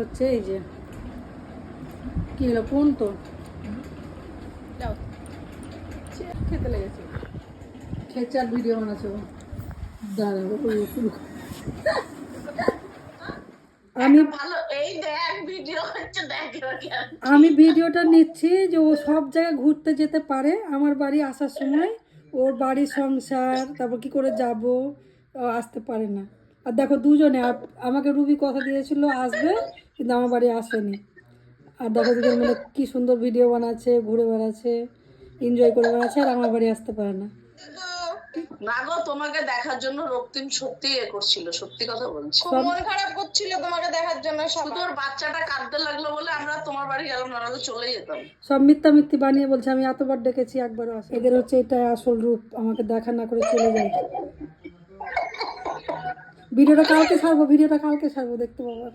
হচ্ছে এই যে কি হলো কোন তো খেতে লেগেছে খেচার ভিডিও বানাচ্ছ দাঁড়াবো আমি ভালো এই দেখ ভিডিও হচ্ছে দেখ আমি ভিডিওটা নিচ্ছি যে ও সব জায়গায় ঘুরতে যেতে পারে আমার বাড়ি আসার সময় ওর বাড়ি সংসার তারপর কি করে যাব আসতে পারে না আর দেখো দুজনে আমাকে রুবি কথা দিয়েছিল আসবে কিন্তু আমার বাড়ি আসেনি আর দেখো দুজন মিলে কি সুন্দর ভিডিও বানাচ্ছে ঘুরে বেড়াচ্ছে এনজয় করে বেড়াচ্ছে আর আমার বাড়ি আসতে পারে না না গো তোমাকে দেখার জন্য রক্তিম সত্যি করছিল সত্যি কথা বলছি খুব মন খারাপ করছিল তোমাকে দেখার জন্য শুধু ওর বাচ্চাটা কাঁদতে লাগলো বলে আমরা তোমার বাড়ি গেলাম না তো চলে যেতাম সব মিথ্যা মিথ্যি বানিয়ে বলছে আমি এতবার ডেকেছি একবারও আসে এদের হচ্ছে এটা আসল রূপ আমাকে দেখা না করে চলে যায় ভিডিওটা কালকে ছাড়বো দেখতে পাবো